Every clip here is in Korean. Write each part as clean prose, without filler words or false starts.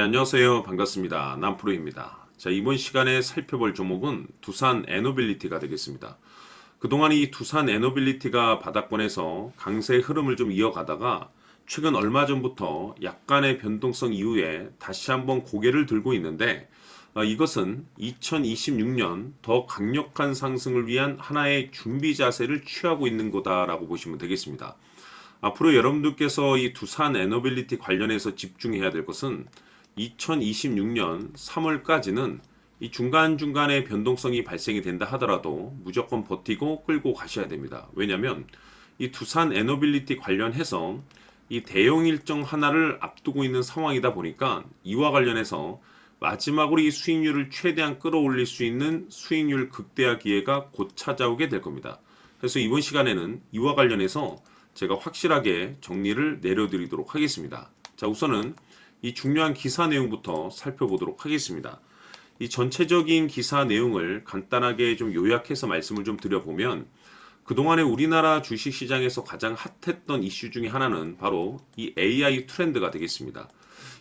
안녕하세요. 반갑습니다. 남프로입니다. 자, 이번 시간에 살펴볼 종목은 두산 에너빌리티가 되겠습니다. 그동안 이 두산 에너빌리티가 바닥권에서 강세 흐름을 좀 이어가다가 최근 얼마 전부터 약간의 변동성 이후에 다시 한번 고개를 들고 있는데 이것은 2026년 더 강력한 상승을 위한 하나의 준비 자세를 취하고 있는 거다라고 보시면 되겠습니다. 앞으로 여러분들께서 이 두산 에너빌리티 관련해서 집중해야 될 것은 2026년 3월까지는 이 중간중간에 변동성이 발생이 된다 하더라도 무조건 버티고 끌고 가셔야 됩니다. 왜냐하면 이 두산 에너빌리티 관련해서 이 대형 일정 하나를 앞두고 있는 상황이다 보니까 이와 관련해서 마지막으로 이 수익률을 최대한 끌어올릴 수 있는 수익률 극대화 기회가 곧 찾아오게 될 겁니다. 그래서 이번 시간에는 이와 관련해서 제가 확실하게 정리를 내려드리도록 하겠습니다. 자, 우선은 이 중요한 기사 내용부터 살펴보도록 하겠습니다. 이 전체적인 기사 내용을 간단하게 좀 요약해서 말씀을 좀 드려보면 그동안에 우리나라 주식시장에서 가장 핫했던 이슈 중에 하나는 바로 이 AI 트렌드가 되겠습니다.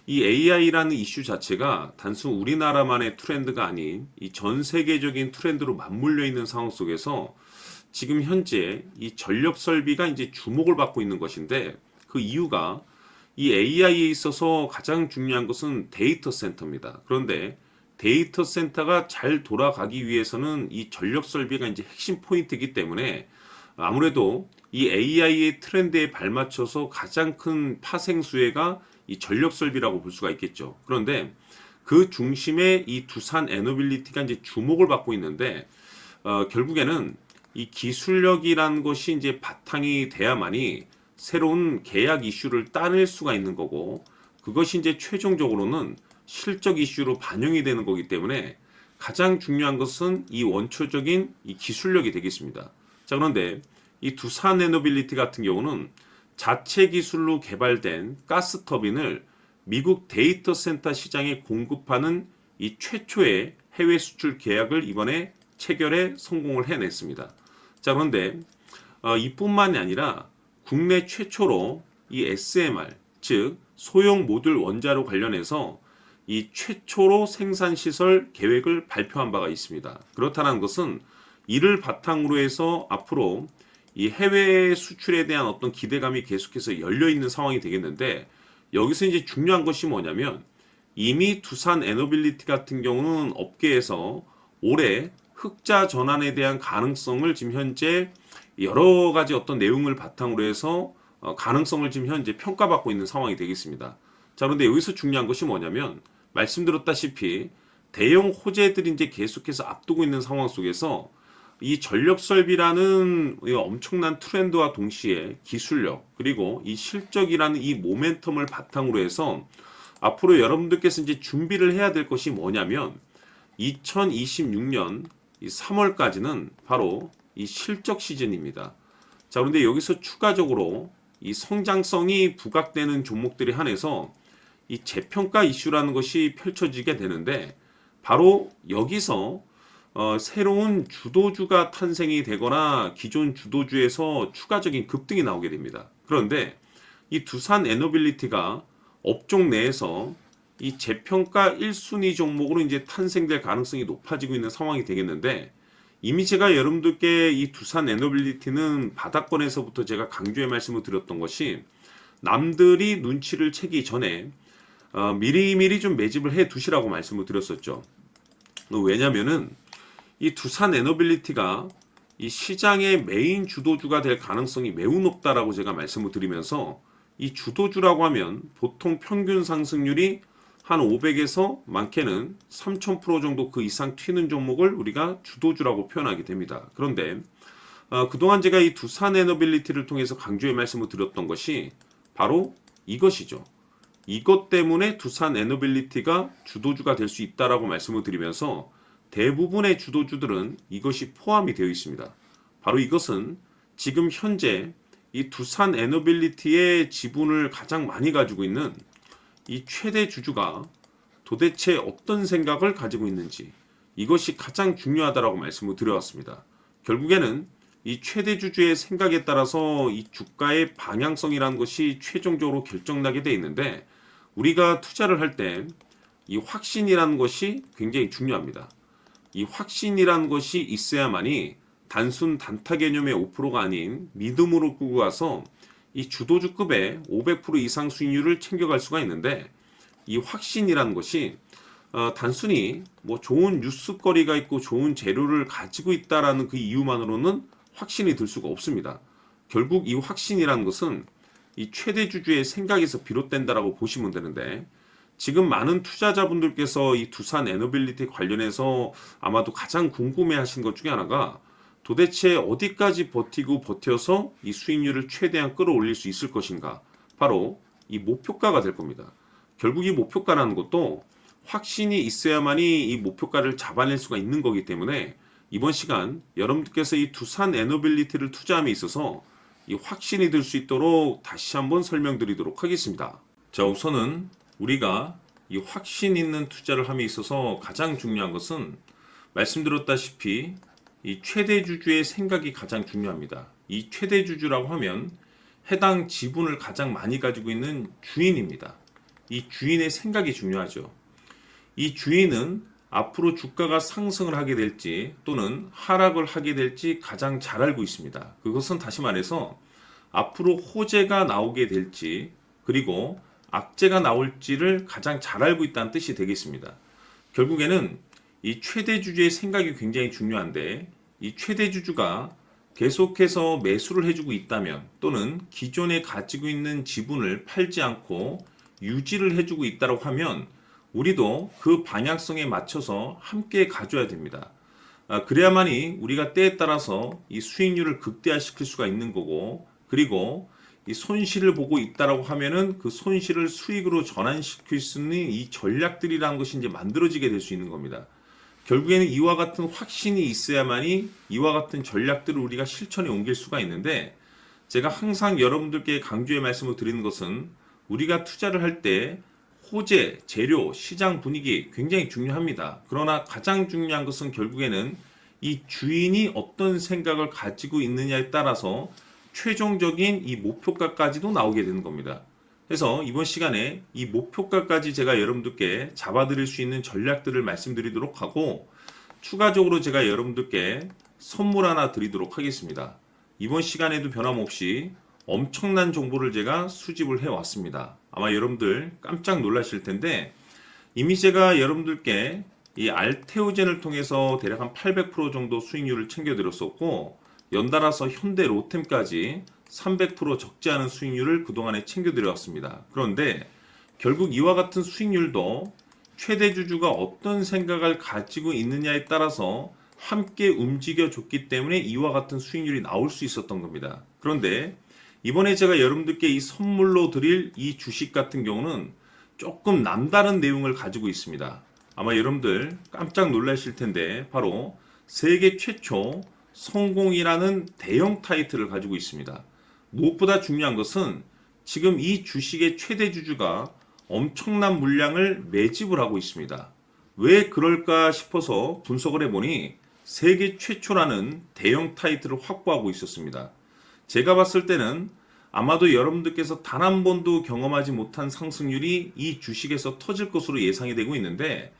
이 AI라는 이슈 자체가 단순 우리나라만의 트렌드가 아닌 이 전 세계적인 트렌드로 맞물려 있는 상황 속에서 지금 현재 이 전력 설비가 이제 주목을 받고 있는 것인데 그 이유가 이 AI에 있어서 가장 중요한 것은 데이터 센터입니다. 그런데 데이터 센터가 잘 돌아가기 위해서는 이 전력 설비가 이제 핵심 포인트이기 때문에 아무래도 이 AI의 트렌드에 발맞춰서 가장 큰 파생 수혜가 이 전력 설비라고 볼 수가 있겠죠. 그런데 그 중심에 이 두산 에너빌리티가 이제 주목을 받고 있는데 결국에는 이 기술력이라는 것이 이제 바탕이 돼야만이 새로운 계약 이슈를 따낼 수가 있는 거고 그것이 이제 최종적으로는 실적 이슈로 반영이 되는 거기 때문에 가장 중요한 것은 이 원초적인 이 기술력이 되겠습니다. 자, 그런데 이 두산 에너빌리티 같은 경우는 자체 기술로 개발된 가스 터빈을 미국 데이터 센터 시장에 공급하는 이 최초의 해외 수출 계약을 이번에 체결에 성공을 해냈습니다. 자, 그런데 이뿐만이 아니라 국내 최초로 이 SMR, 즉 소형 모듈 원자로 관련해서 이 최초로 생산 시설 계획을 발표한 바가 있습니다. 그렇다는 것은 이를 바탕으로 해서 앞으로 이 해외 수출에 대한 어떤 기대감이 계속해서 열려 있는 상황이 되겠는데 여기서 이제 중요한 것이 뭐냐면 이미 두산 에너빌리티 같은 경우는 업계에서 올해 흑자 전환에 대한 가능성을 지금 현재 여러 가지 어떤 내용을 바탕으로 해서 가능성을 지금 현재 평가받고 있는 상황이 되겠습니다. 자, 그런데 여기서 중요한 것이 뭐냐면 말씀드렸다시피 대형 호재들이 이제 계속해서 앞두고 있는 상황 속에서 이 전력 설비라는 엄청난 트렌드와 동시에 기술력 그리고 이 실적이라는 이 모멘텀을 바탕으로 해서 앞으로 여러분들께서 이제 준비를 해야 될 것이 뭐냐면 2026년 이 3월까지는 바로 이 실적 시즌입니다. 자, 그런데 여기서 추가적으로 이 성장성이 부각되는 종목들에 한해서 이 재평가 이슈라는 것이 펼쳐지게 되는데 바로 여기서 새로운 주도주가 탄생이 되거나 기존 주도주에서 추가적인 급등이 나오게 됩니다. 그런데 이 두산 에너빌리티가 업종 내에서 이 재평가 1순위 종목으로 이제 탄생될 가능성이 높아지고 있는 상황이 되겠는데 이미 제가 여러분들께 이 두산 에너빌리티는 바닥권에서부터 제가 강조의 말씀을 드렸던 것이 남들이 눈치를 채기 전에 미리미리 좀 매집을 해 두시라고 말씀을 드렸었죠. 왜냐면은 이 두산 에너빌리티가 이 시장의 메인 주도주가 될 가능성이 매우 높다라고 제가 말씀을 드리면서 이 주도주라고 하면 보통 평균 상승률이 한 500에서 많게는 3000% 정도 그 이상 튀는 종목을 우리가 주도주라고 표현하게 됩니다. 그런데 그동안 제가 이 두산 에너빌리티를 통해서 강조의 말씀을 드렸던 것이 바로 이것이죠. 이것 때문에 두산 에너빌리티가 주도주가 될 수 있다라고 말씀을 드리면서 대부분의 주도주들은 이것이 포함이 되어 있습니다. 바로 이것은 지금 현재 이 두산 에너빌리티의 지분을 가장 많이 가지고 있는 이 최대 주주가 도대체 어떤 생각을 가지고 있는지 이것이 가장 중요하다라고 말씀을 드려왔습니다. 결국에는 이 최대 주주의 생각에 따라서 이 주가의 방향성이라는 것이 최종적으로 결정나게 돼 있는데 우리가 투자를 할 때 이 확신이라는 것이 굉장히 중요합니다. 이 확신이라는 것이 있어야만이 단순 단타 개념의 5%가 아닌 믿음으로 끌고 가서 이 주도주급의 500% 이상 수익률을 챙겨갈 수가 있는데, 이 확신이라는 것이 단순히 뭐 좋은 뉴스거리가 있고 좋은 재료를 가지고 있다라는 그 이유만으로는 확신이 들 수가 없습니다. 결국 이 확신이라는 것은 이 최대주주의 생각에서 비롯된다라고 보시면 되는데, 지금 많은 투자자분들께서 이 두산 에너빌리티 관련해서 아마도 가장 궁금해하신 것 중에 하나가 도대체 어디까지 버티고 버텨서 이 수익률을 최대한 끌어올릴 수 있을 것인가, 바로 이 목표가가 될 겁니다. 결국 이 목표가라는 것도 확신이 있어야만이 이 목표가를 잡아낼 수가 있는 거기 때문에 이번 시간 여러분들께서 이 두산 에너빌리티를 투자함에 있어서 이 확신이 들 수 있도록 다시 한번 설명드리도록 하겠습니다. 자, 우선은 우리가 이 확신 있는 투자를 함에 있어서 가장 중요한 것은 말씀드렸다시피 이 최대주주의 생각이 가장 중요합니다. 이 최대주주라고 하면 해당 지분을 가장 많이 가지고 있는 주인입니다. 이 주인의 생각이 중요하죠. 이 주인은 앞으로 주가가 상승을 하게 될지 또는 하락을 하게 될지 가장 잘 알고 있습니다. 그것은 다시 말해서 앞으로 호재가 나오게 될지 그리고 악재가 나올지를 가장 잘 알고 있다는 뜻이 되겠습니다. 결국에는 이 최대주주의 생각이 굉장히 중요한데, 이 최대주주가 계속해서 매수를 해주고 있다면 또는 기존에 가지고 있는 지분을 팔지 않고 유지를 해주고 있다고 하면 우리도 그 방향성에 맞춰서 함께 가져야 됩니다. 그래야만이 우리가 때에 따라서 이 수익률을 극대화시킬 수가 있는 거고, 그리고 이 손실을 보고 있다라고 하면은 그 손실을 수익으로 전환시킬 수 있는 이 전략들이라는 것이 이제 만들어지게 될 수 있는 겁니다. 결국에는 이와 같은 확신이 있어야만이 이와 같은 전략들을 우리가 실천에 옮길 수가 있는데, 제가 항상 여러분들께 강조의 말씀을 드리는 것은 우리가 투자를 할 때 호재, 재료, 시장 분위기 굉장히 중요합니다. 그러나 가장 중요한 것은 결국에는 이 주인이 어떤 생각을 가지고 있느냐에 따라서 최종적인 이 목표가까지도 나오게 되는 겁니다. 그래서 이번 시간에 이 목표가까지 제가 여러분들께 잡아드릴 수 있는 전략들을 말씀드리도록 하고, 추가적으로 제가 여러분들께 선물 하나 드리도록 하겠습니다. 이번 시간에도 변함없이 엄청난 정보를 제가 수집을 해왔습니다. 아마 여러분들 깜짝 놀라실 텐데, 이미 제가 여러분들께 이 알테오젠을 통해서 대략 한 800% 정도 수익률을 챙겨드렸었고, 연달아서 현대 로템까지 300% 적지 않은 수익률을 그동안에 챙겨드려왔습니다. 그런데 결국 이와 같은 수익률도 최대주주가 어떤 생각을 가지고 있느냐에 따라서 함께 움직여줬기 때문에 이와 같은 수익률이 나올 수 있었던 겁니다. 그런데 이번에 제가 여러분들께 이 선물로 드릴 이 주식 같은 경우는 조금 남다른 내용을 가지고 있습니다. 아마 여러분들 깜짝 놀라실 텐데, 바로 세계 최초 성공이라는 대형 타이틀을 가지고 있습니다. 무엇보다 중요한 것은 지금 이 주식의 최대주주가 엄청난 물량을 매집을 하고 있습니다. 왜 그럴까 싶어서 분석을 해보니 세계 최초라는 대형 타이틀을 확보하고 있었습니다. 제가 봤을 때는 아마도 여러분들께서 단 한 번도 경험하지 못한 상승률이 이 주식에서 터질 것으로 예상이 되고 있는데,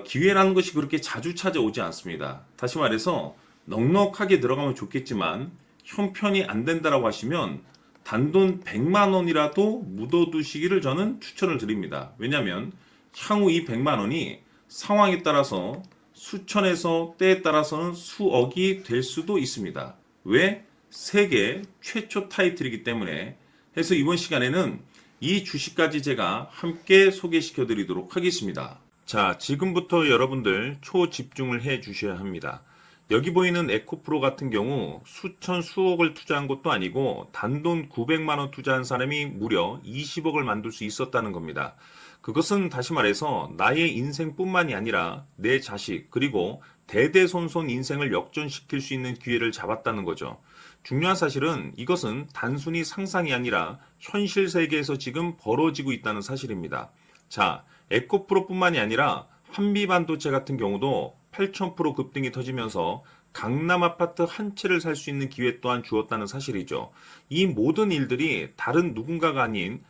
기회라는 것이 그렇게 자주 찾아오지 않습니다. 다시 말해서 넉넉하게 들어가면 좋겠지만 형편이 안 된다라고 하시면 단돈 100만 원이라도 묻어두시기를 저는 추천을 드립니다. 왜냐하면 향후 이 100만 원이 상황에 따라서 수천에서 때에 따라서는 수억이 될 수도 있습니다. 왜? 세계 최초 타이틀이기 때문에. 해서 이번 시간에는 이 주식까지 제가 함께 소개시켜 드리도록 하겠습니다. 자, 지금부터 여러분들 초집중을 해 주셔야 합니다. 여기 보이는 에코프로 같은 경우 수천 수억을 투자한 것도 아니고 단돈 900만 원 투자한 사람이 무려 20억을 만들 수 있었다는 겁니다. 그것은 다시 말해서 나의 인생뿐만이 아니라 내 자식 그리고 대대손손 인생을 역전시킬 수 있는 기회를 잡았다는 거죠. 중요한 사실은 이것은 단순히 상상이 아니라 현실 세계에서 지금 벌어지고 있다는 사실입니다. 자, 에코프로뿐만이 아니라 한미반도체 같은 경우도 8,000% 급등이 터지면서 강남 아파트 한 채를 살 수 있는 기회 또한 주었다는 사실이죠. 이 모든 일들이 다른 누군가가 아닌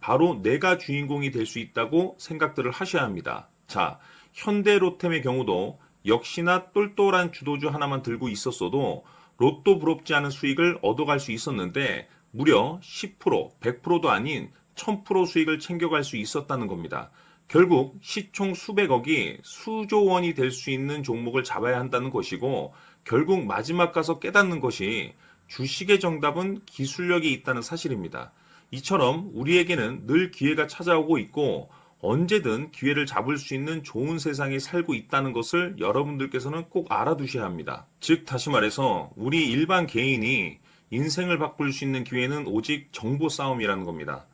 바로 내가 주인공이 될 수 있다고 생각들을 하셔야 합니다. 자, 현대로템의 경우도 역시나 똘똘한 주도주 하나만 들고 있었어도 로또 부럽지 않은 수익을 얻어갈 수 있었는데 무려 10%, 100%도 아닌 1000% 수익을 챙겨갈 수 있었다는 겁니다. 결국 시총 수백억이 수조 원이 될 수 있는 종목을 잡아야 한다는 것이고 결국 마지막 가서 깨닫는 것이 주식의 정답은 기술력이 있다는 사실입니다. 이처럼 우리에게는 늘 기회가 찾아오고 있고 언제든 기회를 잡을 수 있는 좋은 세상에 살고 있다는 것을 여러분들께서는 꼭 알아두셔야 합니다. 즉 다시 말해서 우리 일반 개인이 인생을 바꿀 수 있는 기회는 오직 정보 싸움이라는 겁니다.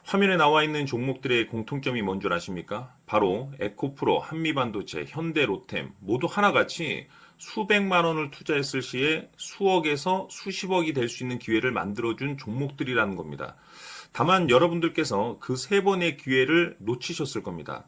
화면에 나와 있는 종목들의 공통점이 뭔 줄 아십니까? 바로 에코프로, 한미반도체, 현대로템 모두 하나같이 수백만 원을 투자했을 시에 수억에서 수십억이 될 수 있는 기회를 만들어준 종목들이라는 겁니다. 다만 여러분들께서 그 세 번의 기회를 놓치셨을 겁니다.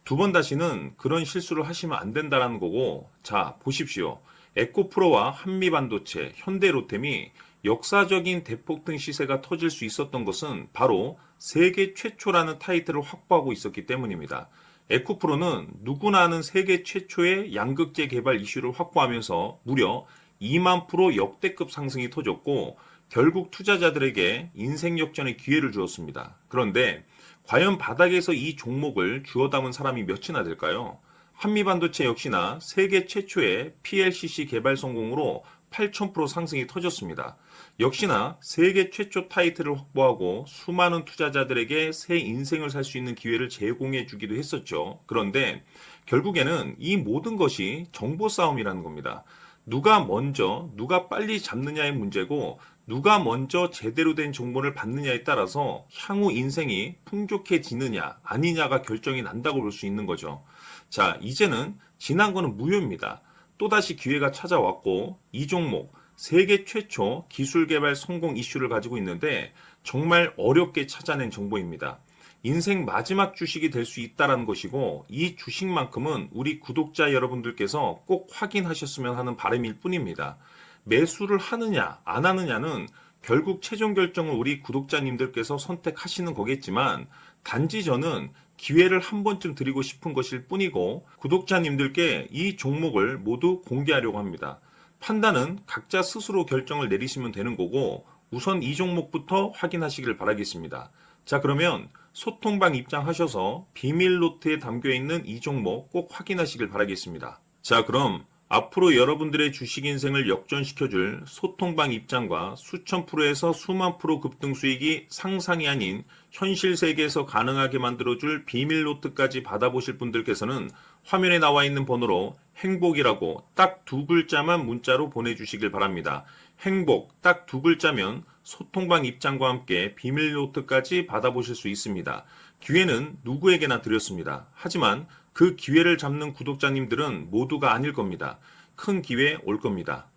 두 번 다시는 그런 실수를 하시면 안 된다는 거고, 자, 보십시오. 에코프로와 한미반도체, 현대로템이 역사적인 대폭등 시세가 터질 수 있었던 것은 바로 세계 최초라는 타이틀을 확보하고 있었기 때문입니다. 에코프로는 누구나 아는 세계 최초의 양극재 개발 이슈를 확보하면서 무려 2만 프로 역대급 상승이 터졌고 결국 투자자들에게 인생 역전의 기회를 주었습니다. 그런데 과연 바닥에서 이 종목을 주워 담은 사람이 몇이나 될까요? 한미반도체 역시나 세계 최초의 PLCC 개발 성공으로 8,000% 상승이 터졌습니다. 역시나 세계 최초 타이틀을 확보하고 수많은 투자자들에게 새 인생을 살 수 있는 기회를 제공해 주기도 했었죠. 그런데 결국에는 이 모든 것이 정보 싸움이라는 겁니다. 누가 빨리 잡느냐의 문제고 누가 먼저 제대로 된 정보를 받느냐에 따라서 향후 인생이 풍족해지느냐 아니냐가 결정이 난다고 볼 수 있는 거죠. 자, 이제는 지난 거는 무효입니다. 또다시 기회가 찾아왔고 이 종목 세계 최초 기술 개발 성공 이슈를 가지고 있는데 정말 어렵게 찾아낸 정보입니다. 인생 마지막 주식이 될 수 있다는 것이고 이 주식만큼은 우리 구독자 여러분들께서 꼭 확인하셨으면 하는 바람일 뿐입니다. 매수를 하느냐 안 하느냐는 결국 최종 결정을 우리 구독자님들께서 선택하시는 거겠지만 단지 저는 기회를 한 번쯤 드리고 싶은 것일 뿐이고 구독자님들께 이 종목을 모두 공개하려고 합니다. 판단은 각자 스스로 결정을 내리시면 되는 거고 우선 이 종목부터 확인하시길 바라겠습니다. 자, 그러면 소통방 입장하셔서 비밀 노트에 담겨 있는 이 종목 꼭 확인하시길 바라겠습니다. 자, 그럼 앞으로 여러분들의 주식 인생을 역전시켜줄 소통방 입장과 수천 프로에서 수만 프로 급등 수익이 상상이 아닌 현실 세계에서 가능하게 만들어줄 비밀 노트까지 받아보실 분들께서는 화면에 나와 있는 번호로 행복이라고 딱 두 글자만 문자로 보내주시길 바랍니다. 행복 딱 두 글자면 소통방 입장과 함께 비밀 노트까지 받아보실 수 있습니다. 기회는 누구에게나 드렸습니다. 하지만 그 기회를 잡는 구독자님들은 모두가 아닐 겁니다. 큰 기회 올 겁니다.